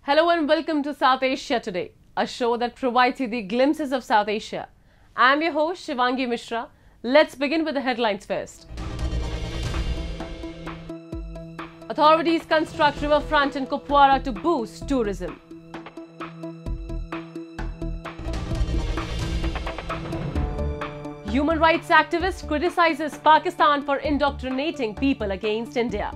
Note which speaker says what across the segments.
Speaker 1: Hello and welcome to South Asia Today, a show that provides you the glimpses of South Asia. I'm your host Shivangi Mishra. Let's begin with the headlines first. Authorities construct riverfront in Kupwara to boost tourism. Human rights activist criticizes Pakistan for indoctrinating people against India.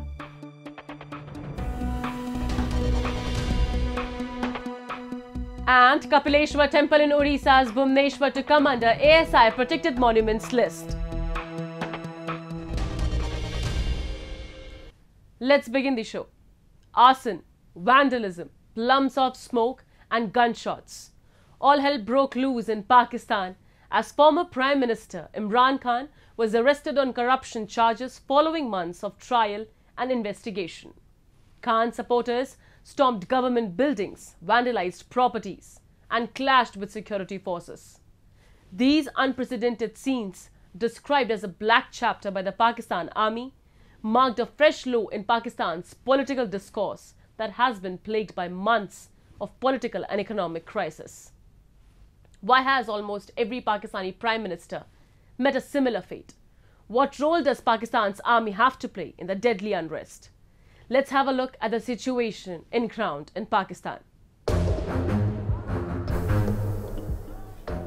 Speaker 1: And Kapileshwar Temple in Odisha's Bhubaneswar to come under ASI Protected Monuments list. Let's begin the show. Arson, vandalism, plumes of smoke and gunshots. All hell broke loose in Pakistan as former Prime Minister Imran Khan was arrested on corruption charges following months of trial and investigation. Khan supporters stormed government buildings, vandalized properties, and clashed with security forces. These unprecedented scenes, described as a black chapter by the Pakistan Army, marked a fresh low in Pakistan's political discourse that has been plagued by months of political and economic crisis. Why has almost every Pakistani Prime Minister met a similar fate? What role does Pakistan's army have to play in the deadly unrest? Let's have a look at the situation ground in Pakistan.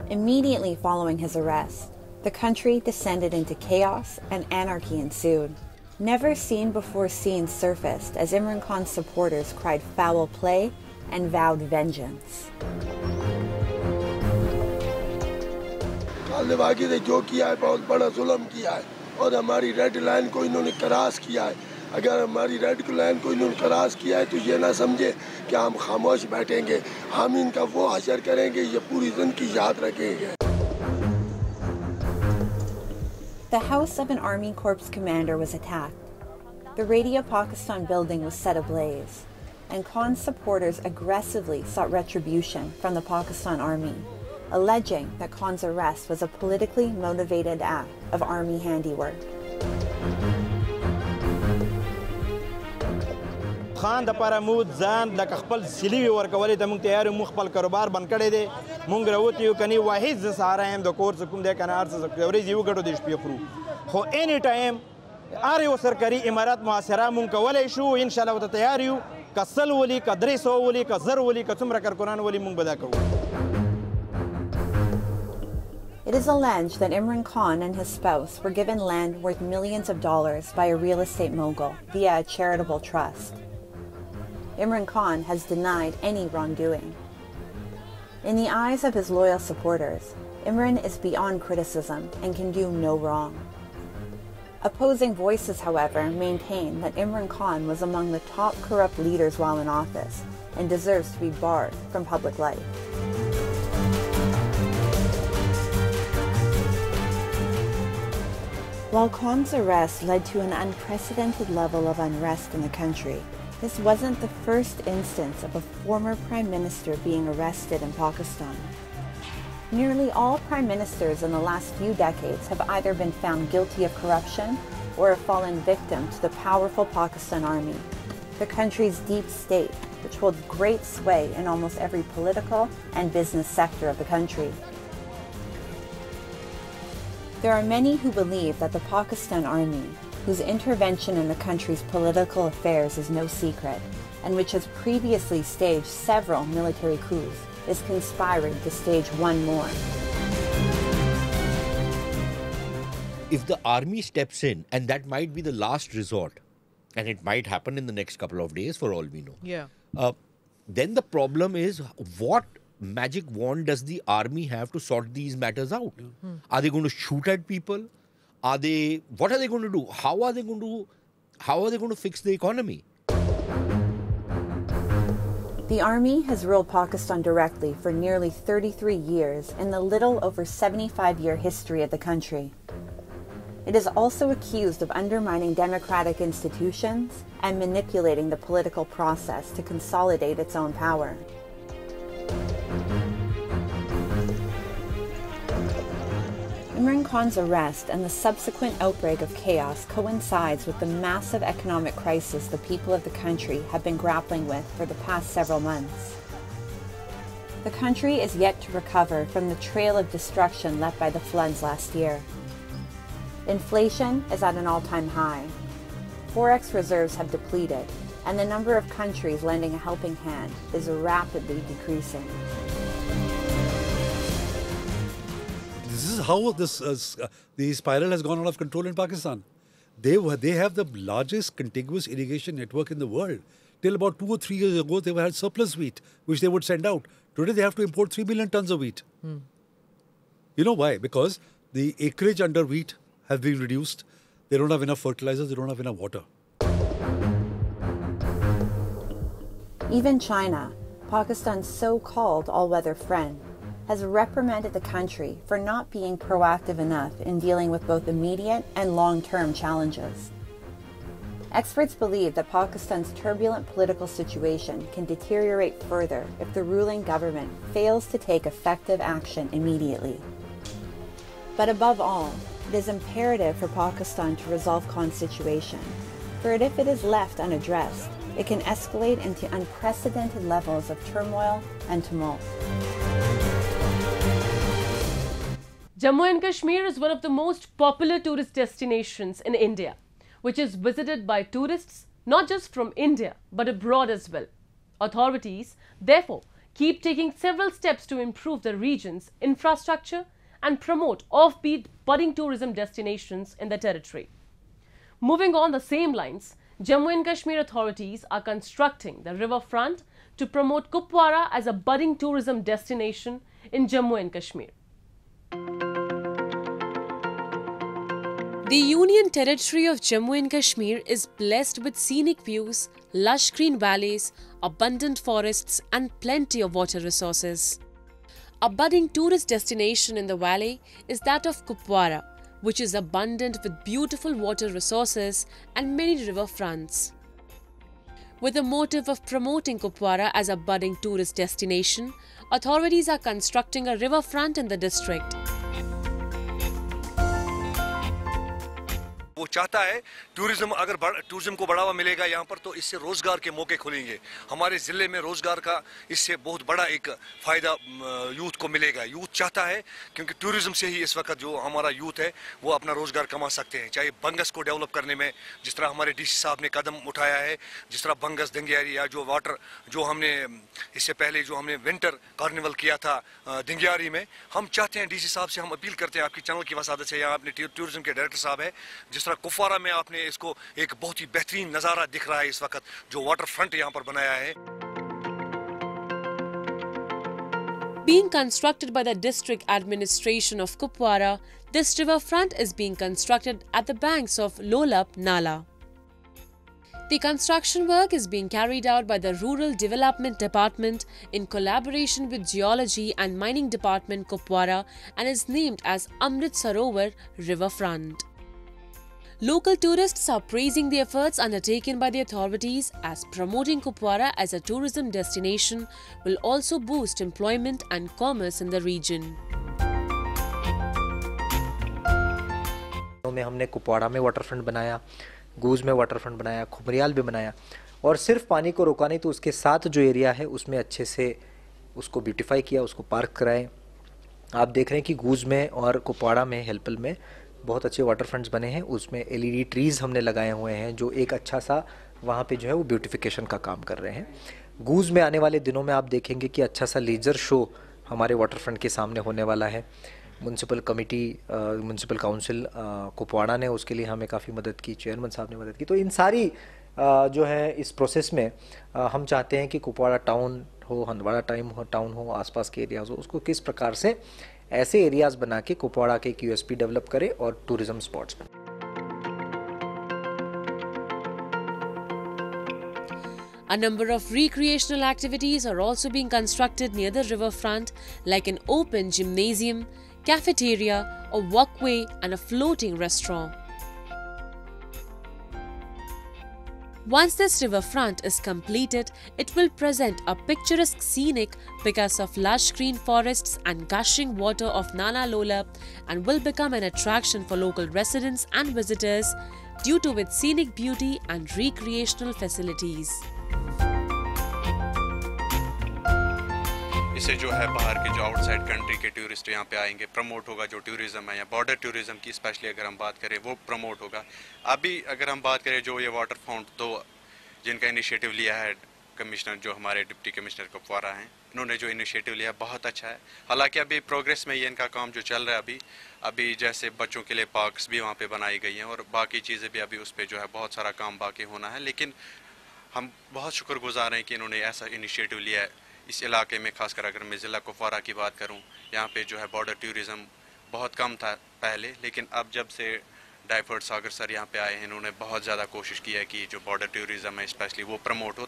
Speaker 2: Immediately following his arrest, the country descended into chaos and anarchy ensued. Never seen before scenes surfaced as Imran Khan's supporters cried foul play and vowed vengeance.
Speaker 3: तालिबागी ने जो किया है बहुत बड़ा जुल्म किया है और हमारी रेड लाइन को इन्होंने क्रॉस किया है अगर हमारी रेड लाइन को इन्होंने क्रॉस किया है तो ये ना समझे कि हम खामोश बैठेंगे हम इनका वो हशर करेंगे ये पूरी जिंदगी याद रखेंगे
Speaker 2: The house of an Army Corps commander was attacked. The Radio Pakistan building was set ablaze, and Khan's supporters aggressively sought retribution from the Pakistan Army, alleging that Khan's arrest was a politically motivated act of army handiwork.
Speaker 4: خان د پاره مود ځان د خپل سلیوي ورکولې ته مونږ تیار مو خپل کاروبار بند کړی دی مونږ راوتی یو کني واحد ز سهارا هم د کورس کوم د کنار څخه ورې یو غړو د شپې خرو خو اني ټایم ار یو سرکاري امارات معاصره مونږ کولای شو ان شاء الله ته تیار یو کسل ولي ک 300 ولي ک زر ولي ک څومره کارکونان ولي مونږ بدا کوو
Speaker 2: It is alleged that Imran Khan and his spouse were given land worth millions of dollars by a real estate mogul via a charitable trust. Imran Khan has denied any wrongdoing. In the eyes of his loyal supporters, Imran is beyond criticism and can do no wrong. Opposing voices, however, maintain that Imran Khan was among the top corrupt leaders while in office and deserves to be barred from public life. While Khan's arrest led to an unprecedented level of unrest in the country, this wasn't the first instance of a former prime minister being arrested in Pakistan. Nearly all prime ministers in the last few decades have either been found guilty of corruption or have fallen victim to the powerful Pakistan Army, the country's deep state, which holds great sway in almost every political and business sector of the country. There are many who believe that the Pakistan Army, whose intervention in the country's political affairs is no secret, and which has previously staged several military coups, is conspiring to stage one more.
Speaker 5: If the army steps in, and that might be the last resort, and it might happen in the next couple of days for all we know. Then the problem is, what magic wand does the army have to sort these matters out? Are they going to shoot at people? What are they going to do? How are they going to fix the economy?
Speaker 2: The army has ruled Pakistan directly for nearly 33 years in the little over 75-year history of the country. It is also accused of undermining democratic institutions and manipulating the political process to consolidate its own power. Imran Khan's arrest and the subsequent outbreak of chaos coincides with the massive economic crisis the people of the country have been grappling with for the past several months. The country is yet to recover from the trail of destruction left by the floods last year. Inflation is at an all-time high. Forex reserves have depleted, and the number of countries lending a helping hand is rapidly decreasing.
Speaker 6: This is how the spiral has gone out of control in Pakistan. They have the largest contiguous irrigation network in the world. Till about 2 or 3 years ago, they had surplus wheat, which they would send out. Today, they have to import 3 million tons of wheat. You know why? Because the acreage under wheat has been reduced. They don't have enough fertilizers. They don't have enough water.
Speaker 2: Even China, Pakistan's so-called all-weather friend, has reprimanded the country for not being proactive enough in dealing with both immediate and long-term challenges. Experts believe that Pakistan's turbulent political situation can deteriorate further if the ruling government fails to take effective action immediately. But above all, it is imperative for Pakistan to resolve Khan's situation, for if it is left unaddressed, it can escalate into unprecedented levels of turmoil and tumult.
Speaker 1: Jammu and Kashmir is one of the most popular tourist destinations in India, which is visited by tourists not just from India but abroad as well. Authorities, therefore, keep taking several steps to improve the region's infrastructure and promote offbeat budding tourism destinations in the territory. Moving on the same lines, Jammu and Kashmir authorities are constructing the riverfront to promote Kupwara as a budding tourism destination in Jammu and Kashmir. The Union Territory of Jammu and Kashmir is blessed with scenic views, lush green valleys, abundant forests and plenty of water resources. A budding tourist destination in the valley is that of Kupwara, which is abundant with beautiful water resources and many riverfronts. With the motive of promoting Kupwara as a budding tourist destination, authorities are constructing a riverfront in the district.
Speaker 7: वो चाहता है tourism को बढ़ावा मिलेगा यहाँ पर तो इससे रोजगार के मौके खुलेंगे हमारे जिले में रोजगार का इससे बहुत बड़ा एक फायदा यूथ को मिलेगा यूथ चाहता है क्योंकि टूरिज्म से ही इस वक्त जो हमारा यूथ है वो अपना रोजगार कमा सकते हैं चाहे बंगस को डेवलप करने में जिस तरह हमारे डीसी साहब ने कदम उठाया है जिस तरह बंगस दिंगियारी या जो वाटर जो हमने इससे पहले जो हमने विंटर कार्निवल किया था दिंगियारी में हम चाहते हैं डीसी साहब से हम अपील करते हैं आपकी चैनल की वसादत से यहाँ अपने टूरिज्म के डायरेक्टर साहब है जिस तरह कुपवारा में आपने इसको एक बहुत ही बेहतरीन नजारा दिख रहा है इस वक्त जो वाटर फ्रंट यहाँ पर बनाया है
Speaker 1: Being constructed by the district administration of Kupwara, this riverfront is being constructed at the banks of Lolap Nala. The construction work is being carried out by the Rural Development Department in collaboration with Geology and Mining Department Kupwara and is named as Amrit Sarovar Riverfront. Local tourists are praising the efforts undertaken by the authorities as promoting Kupwara as a tourism destination will also boost employment and commerce in the region.
Speaker 8: में हमने कुपवाड़ा में waterfront बनाया, गूज में waterfront बनाया, खुमरियाल भी बनाया और सिर्फ पानी को रोका नहीं तो उसके साथ जो एरिया है उसमें अच्छे से उसको ब्यूटीफाई किया, उसको पार्क कराए। आप देख रहे हैं कि गूज में और कुपवाड़ा में हेल्पल में बहुत अच्छे वाटरफ्रंट्स बने हैं, उसमें एलईडी ट्रीज़ हमने लगाए हुए हैं जो एक अच्छा सा वहाँ पे जो है वो ब्यूटिफिकेशन का काम कर रहे हैं। गूज में आने वाले दिनों में आप देखेंगे कि अच्छा सा लेज़र शो हमारे वाटरफ्रंट के सामने होने वाला है। Municipal committee municipal council Kupwara ने उसके लिए हमें काफ़ी मदद की, चेयरमैन साहब ने मदद की। तो इन सारी जो है इस प्रोसेस में हम चाहते हैं कि कुपवाड़ा टाउन हो, हंदवाड़ा टाउन हो, आसपास के एरियाज हो, उसको किस प्रकार से ऐसे एरियाज बना के कुपवाड़ा के एक यूएसपी डेवलप करें और टूरिज्म स्पॉट्स बने।
Speaker 1: A number of recreational activities are also being constructed near the riverfront, like an open gymnasium, cafeteria, a walkway and a floating restaurant.
Speaker 9: Once this riverfront is completed, it will present a picturesque scenic because of lush green forests and gushing water of Nala Lola, and will become an attraction for local residents and visitors due to its scenic beauty and recreational facilities.
Speaker 10: इससे जो है बाहर के जो outside country के tourist यहाँ पे आएंगे, प्रमोट होगा जो टूरिज़्म है या बॉर्डर टूरिज़्म की स्पेशली अगर हम बात करें वो प्रमोट होगा। अभी अगर हम बात करें जो ये वाटर फ्रंट तो जिनका इनिशिएटिव लिया है कमिश्नर जो हमारे डिप्टी कमिश्नर कुपवारा हैं, इन्होंने जो इनिशिएटिव लिया बहुत अच्छा है। हालांकि अभी प्रोग्रेस में ये इनका काम जो चल रहा है अभी जैसे बच्चों के लिए पार्क्स भी वहाँ पे बनाई गई हैं और बाकी चीज़ें भी अभी उस पर जो है बहुत सारा काम बाकी होना है, लेकिन हम बहुत शुक्रगुजार हैं कि इन्होंने ऐसा इनिशिएटिव लिया है इस इलाके में। खासकर अगर मैं ज़िला कुपवारा की बात करूँ, यहाँ पे जो है बॉर्डर टूरिज़म बहुत कम था पहले, लेकिन अब जब से डायफर्ड सागर सर यहाँ पे आए हैं, इन्होंने बहुत ज़्यादा कोशिश की है कि जो बॉर्डर टूरिज़म है स्पेशली वो प्रमोट हो।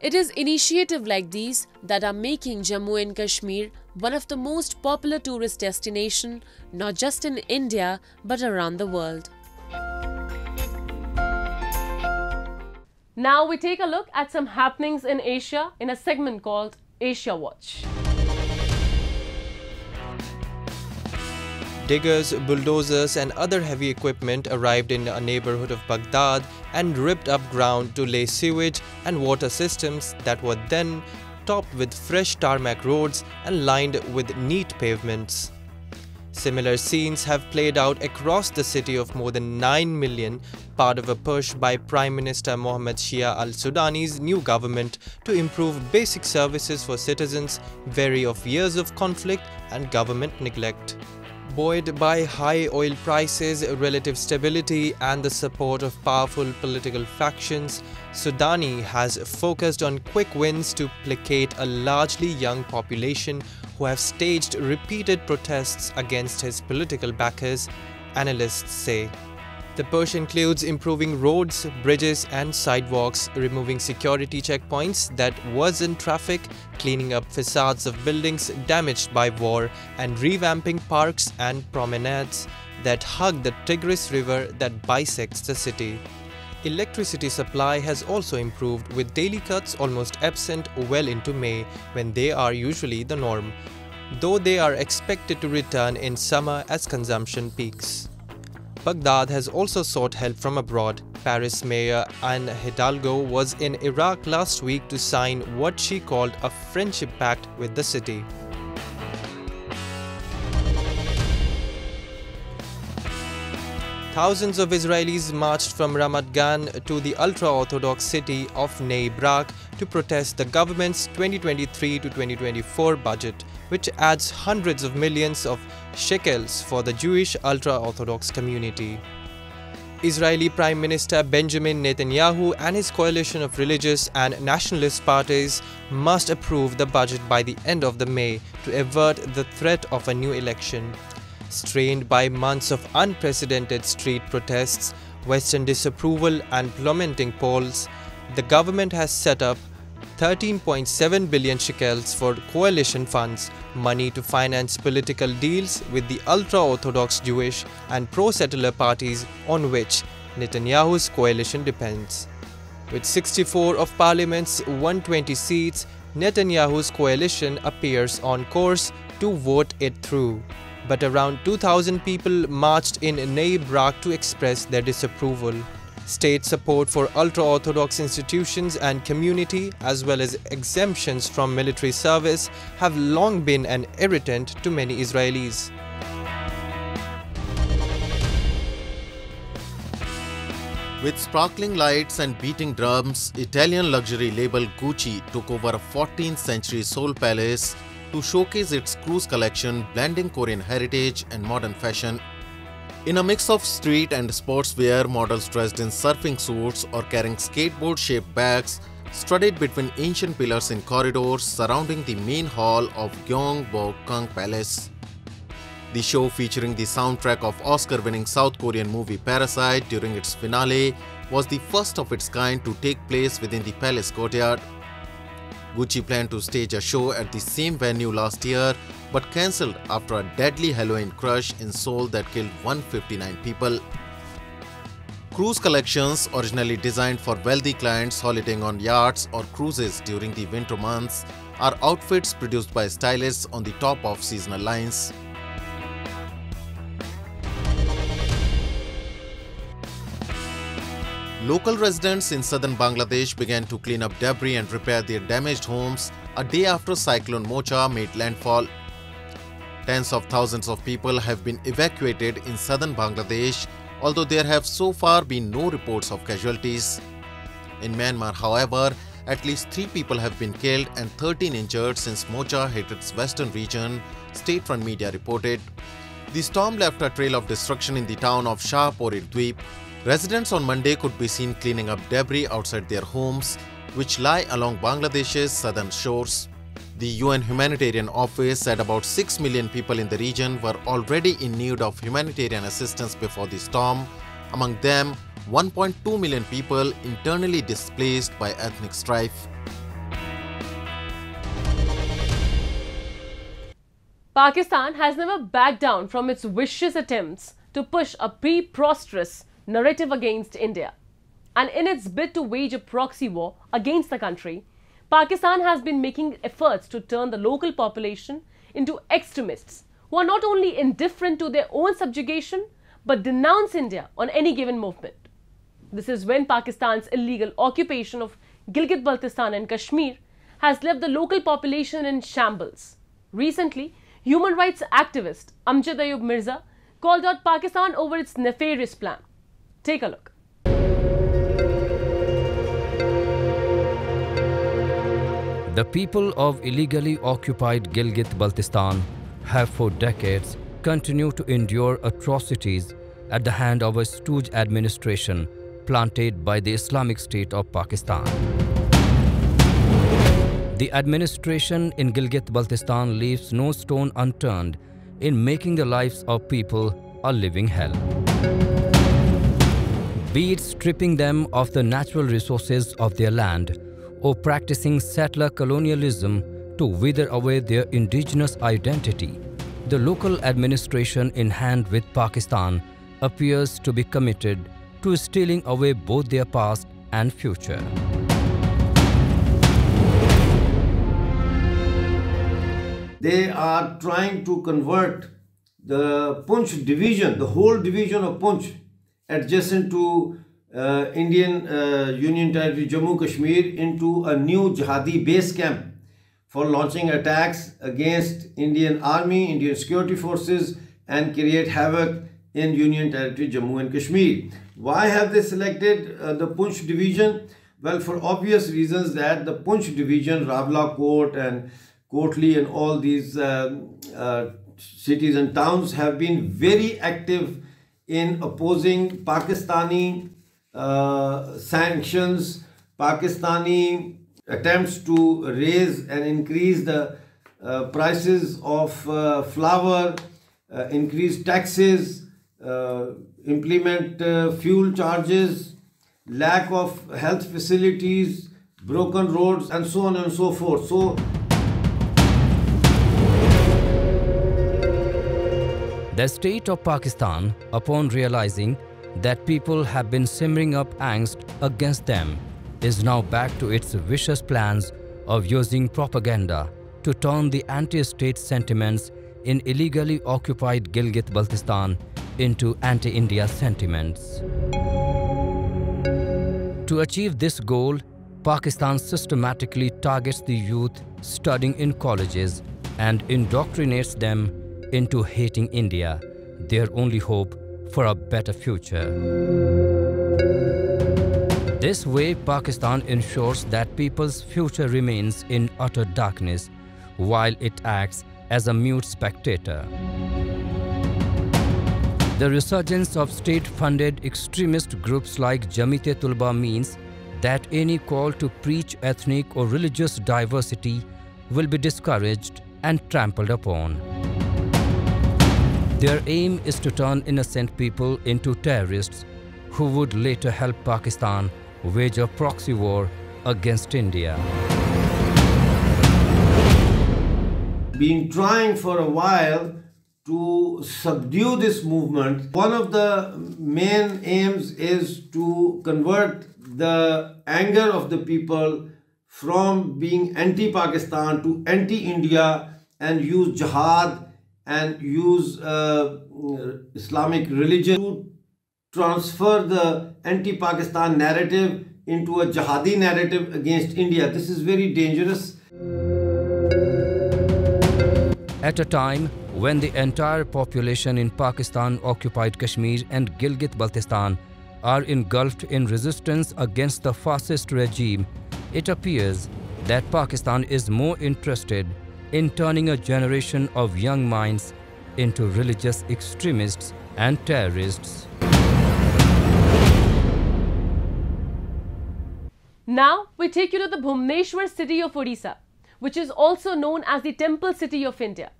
Speaker 9: It is initiatives like these that are making Jammu and Kashmir one of the most popular tourist destinations, not just in India but around the world.
Speaker 1: Now we take a look at some happenings in Asia in a segment called Asia Watch.
Speaker 11: Diggers, bulldozers and other heavy equipment arrived in a neighborhood of Baghdad and ripped up ground to lay sewage and water systems that were then topped with fresh tarmac roads and lined with neat pavements. Similar scenes have played out across the city of more than 9 million, part of a push by Prime Minister Mohammed Shia al-Sudani's new government to improve basic services for citizens weary of years of conflict and government neglect. Buoyed by high oil prices, relative stability and the support of powerful political factions, Sudani has focused on quick wins to placate a largely young population who have staged repeated protests against his political backers, analysts say. The push includes improving roads, bridges and sidewalks, removing security checkpoints that worsen traffic, cleaning up facades of buildings damaged by war, and revamping parks and promenades that hug the Tigris River that bisects the city. Electricity supply has also improved, with daily cuts almost absent well into May, when they are usually the norm, though they are expected to return in summer as consumption peaks. Baghdad has also sought help from abroad. Paris Mayor Anne Hidalgo was in Iraq last week to sign what she called a friendship pact with the city. Thousands of Israelis marched from Ramat Gan to the ultra-Orthodox city of Bnei Brak to protest the government's 2023 to 2024 budget, which adds hundreds of millions of shekels for the Jewish ultra-Orthodox community. Israeli Prime Minister Benjamin Netanyahu and his coalition of religious and nationalist parties must approve the budget by the end of the May to avert the threat of a new election. Strained by months of unprecedented street protests, Western disapproval and plummeting polls, the government has set up 13.7 billion shekels for coalition funds, money to finance political deals with the ultra-Orthodox Jewish and pro-settler parties on which Netanyahu's coalition depends. With 64 of Parliament's 120 seats, Netanyahu's coalition appears on course to vote it through. But around 2,000 people marched in Bnei Brak to express their disapproval. State support for ultra-Orthodox institutions and community, as well as exemptions from military service, have long been an irritant to many Israelis.
Speaker 12: With sparkling lights and beating drums, Italian luxury label Gucci took over a 14th century Seoul palace to showcase its cruise collection, blending Korean heritage and modern fashion. In a mix of street and sportswear, models dressed in surfing suits or carrying skateboard-shaped bags strutted between ancient pillars in corridors surrounding the main hall of Gyeongbokgung Palace. The show, featuring the soundtrack of Oscar-winning South Korean movie Parasite during its finale, was the first of its kind to take place within the palace courtyard. Gucci planned to stage a show at the same venue last year, but cancelled after a deadly Halloween crush in Seoul that killed 159 people. Cruise collections, originally designed for wealthy clients holidaying on yachts or cruises during the winter months, are outfits produced by stylists on the top of seasonal lines. Local residents in southern Bangladesh began to clean up debris and repair their damaged homes a day after Cyclone Mocha made landfall. Tens of thousands of people have been evacuated in southern Bangladesh, although there have so far been no reports of casualties. In Myanmar, however, at least 3 people have been killed and 13 injured since Mocha hit its western region, state-run media reported. The storm left a trail of destruction in the town of Shah Pori Dweep. Residents on Monday could be seen cleaning up debris outside their homes, which lie along Bangladesh's southern shores. The UN Humanitarian Office said about 6 million people in the region were already in need of humanitarian assistance before the storm, among them 1.2 million people internally displaced by ethnic strife.
Speaker 1: Pakistan has never backed down from its vicious attempts to push a preposterous narrative against India. And in its bid to wage a proxy war against the country, Pakistan has been making efforts to turn the local population into extremists who are not only indifferent to their own subjugation but denounce India on any given movement. This is when Pakistan's illegal occupation of Gilgit-Baltistan and Kashmir has left the local population in shambles. Recently, human rights activist Amjad Ayub Mirza called out Pakistan over its nefarious plan. Take a look.
Speaker 13: The people of illegally occupied Gilgit-Baltistan have for decades continued to endure atrocities at the hand of a stooge administration planted by the Islamic State of Pakistan. The administration in Gilgit-Baltistan leaves no stone unturned in making the lives of people a living hell. Be it stripping them of the natural resources of their land or practicing settler colonialism to wither away their indigenous identity, the local administration in hand with Pakistan appears to be committed to stealing away both their past and future.
Speaker 14: They are trying to convert the Poonch division, the whole division of Poonch, adjacent to Indian Union Territory Jammu Kashmir, into a new jihadi base camp for launching attacks against Indian Army, Indian security forces, and create havoc in Union Territory Jammu and Kashmir. Why have they selected the Poonch division? Well, for obvious reasons that the Poonch division, Rawalakot and Kotli and all these cities and towns have been very active in opposing Pakistani sanctions, Pakistani attempts to raise and increase the prices of flour, increase taxes, implement fuel charges, lack of health facilities, broken roads, and so on and so forth. So
Speaker 13: the state of Pakistan, upon realizing that people have been simmering up angst against them, is now back to its vicious plans of using propaganda to turn the anti-state sentiments in illegally occupied Gilgit-Baltistan into anti-India sentiments. To achieve this goal, Pakistan systematically targets the youth studying in colleges and indoctrinates them into hating India, their only hope for a better future. This way, Pakistan ensures that people's future remains in utter darkness while it acts as a mute spectator. The resurgence of state-funded extremist groups like Jamiat-e-Tulba means that any call to preach ethnic or religious diversity will be discouraged and trampled upon. Their aim is to turn innocent people into terrorists who would later help Pakistan wage a proxy war against India.
Speaker 14: Been trying for a while to subdue this movement. One of the main aims is to convert the anger of the people from being anti-Pakistan to anti-India and use jihad and use Islamic religion to transfer the anti-Pakistan narrative into a jihadi narrative against India. This is very dangerous.
Speaker 13: At a time when the entire population in Pakistan occupied Kashmir and Gilgit-Baltistan are engulfed in resistance against the fascist regime, it appears that Pakistan is more interested in turning a generation of young minds into religious extremists and terrorists.
Speaker 1: Now we take you to the Bhubaneswar city of Odisha, which is also known as the Temple City of India,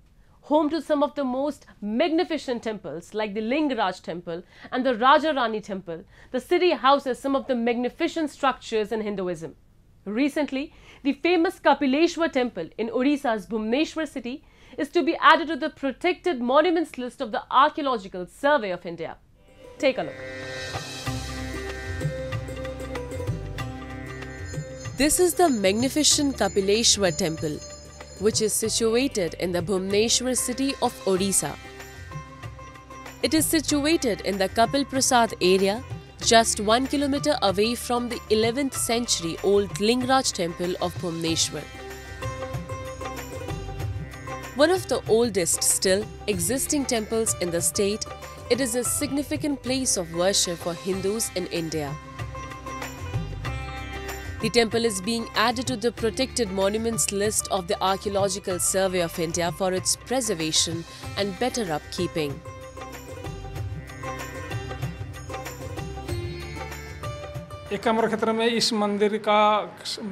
Speaker 1: home to some of the most magnificent temples like the Lingaraj Temple and the Raja Rani Temple. The city houses some of the magnificent structures in Hinduism. Recently, the famous Kapileshwar Temple in Odisha's Bhubaneswar city is to be added to the protected monuments list of the Archaeological Survey of India. Take a look.
Speaker 9: This is the magnificent Kapileshwar Temple, which is situated in the Bhubaneswar city of Odisha. It is situated in the Kapil Prasad area, just 1 kilometer away from the 11th century old Lingaraj Temple of Bhubaneswar. One of the oldest still existing temples in the state, it is a significant place of worship for Hindus in India. The temple is being added to the protected monuments list of the Archaeological Survey of India for its preservation and better upkeeping.
Speaker 15: Ekamra क्षेत्र में इस मंदिर का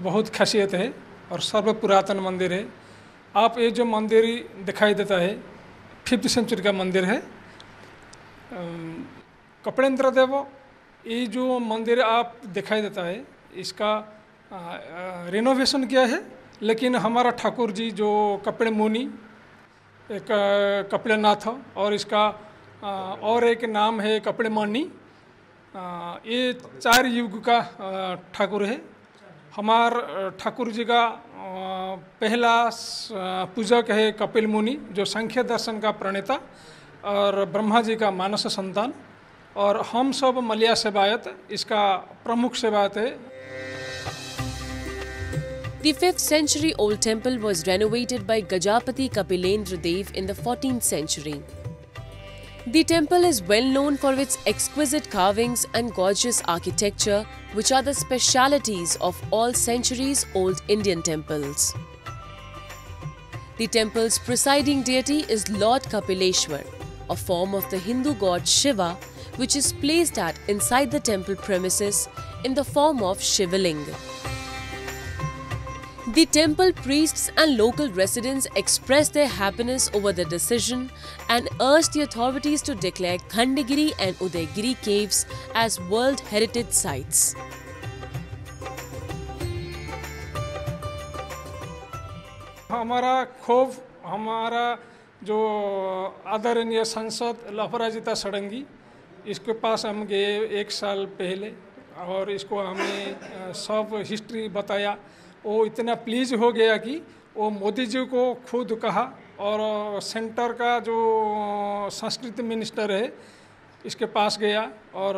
Speaker 15: बहुत खासियत है और सर्व पुरातन मंदिर है। आप ये जो मंदिर दिखाई देता है 5th सेंचुरी का मंदिर है। कपिलेंद्र देव ये जो मंदिर आप दिखाई देता है इसका रिनोवेशन किया है, लेकिन हमारा ठाकुर जी जो कपिल मुनि एक कपिलनाथ और इसका और एक नाम है कपिल मणि, ये 4 युग का ठाकुर है। हमार ठाकुर जी का पहला पूजक है कपिल मुनि जो सांख्य दर्शन का प्रणेता और ब्रह्मा जी का मानस संतान, और हम सब मलिया सेवायत इसका प्रमुख सेवायत है।
Speaker 9: The 5th century old temple was renovated by Gajapati Kapilendra Dev in the 14th century. The temple is well known for its exquisite carvings and gorgeous architecture, which are the specialities of all centuries-old Indian temples. The temple's presiding deity is Lord Kapileshwar, a form of the Hindu god Shiva, which is placed inside the temple premises in the form of Shivalinga. The temple priests and local residents expressed their happiness over the decision and urged the authorities to declare Khandagiri and Udaygiri caves as World Heritage Sites.
Speaker 15: हमारा जो आदरणीय सांसद लफराजिता सड़ंगी, इसके पास हम गए 1 साल पहले और इसको हमें सब हिस्ट्री बताया। वो इतना प्लीज हो गया कि वो मोदी जी को खुद कहा और सेंटर का जो संस्कृति मिनिस्टर है इसके पास गया और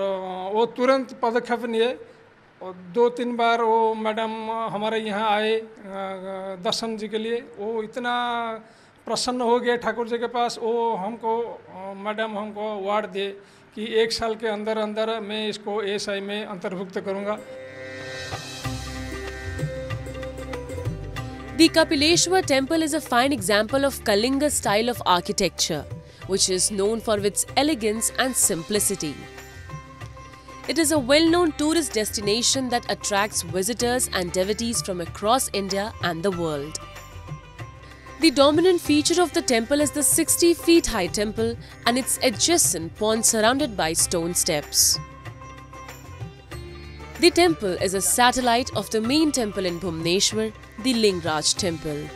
Speaker 15: वो तुरंत पदक्षेप लिए और 2-3 बार वो मैडम हमारे यहाँ आए दर्शन जी के लिए। वो इतना प्रसन्न हो गए ठाकुर जी के पास, वो हमको मैडम हमको अवार्ड दे कि 1 साल के अंदर अंदर मैं इसको एएसआई में अंतर्भुक्त करूँगा।
Speaker 9: The Kapileshwar temple is a fine example of Kalinga style of architecture, which is known for its elegance and simplicity. It is a well-known tourist destination that attracts visitors and devotees from across India and the world. The dominant feature of the temple is the 60 feet high temple and its adjacent pond surrounded by stone steps. The temple is a satellite of the main temple in Bhubaneswar, the Lingaraj Temple.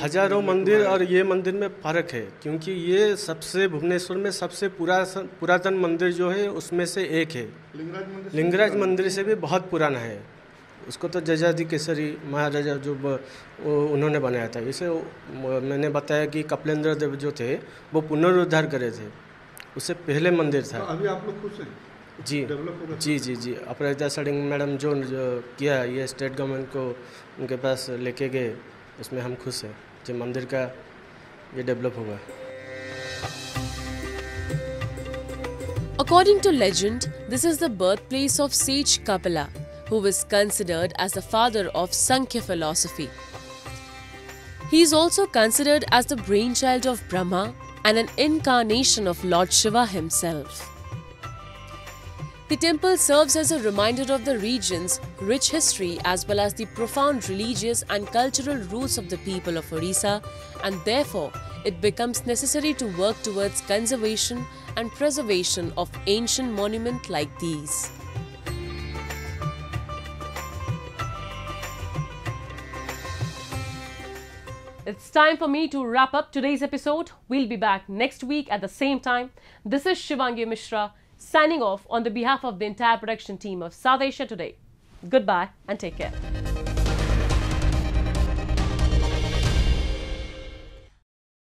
Speaker 16: हजारों मंदिर और ये मंदिर में फ़र्क है, क्योंकि ये सबसे भुवनेश्वर में सबसे पुरातन मंदिर जो है उसमें से एक है। लिंगराज मंदिर से भी बहुत पुराना है। उसको तो जजाति केसरी महाराजा जो उन्होंने बनाया था। इसे मैंने बताया कि कपिलेंद्र देव जो थे वो पुनरुद्धार करे थे, उससे पहले मंदिर था।
Speaker 17: तो अभी आप लोग खुश हैं?
Speaker 16: जी अपराजिता सडिंग मैडम जो किया ये स्टेट गवर्नमेंट को उनके पास लेके गए, उसमें हम खुश हैं जो मंदिर का ये डेवलप होगा।
Speaker 9: According to legend, this is the birthplace of sage Kapila, who is considered as the father of Sankhya philosophy. He is also considered as the brainchild of Brahma and an incarnation of Lord Shiva himself. The temple serves as a reminder of the region's rich history as well as the profound religious and cultural roots of the people of Orissa, and therefore it becomes necessary to work towards conservation and preservation of ancient monuments like these.
Speaker 1: It's time for me to wrap up today's episode. We'll be back next week at the same time. This is Shivangi Mishra signing off on the behalf of the entire production team of South Asia Today. Goodbye and take care.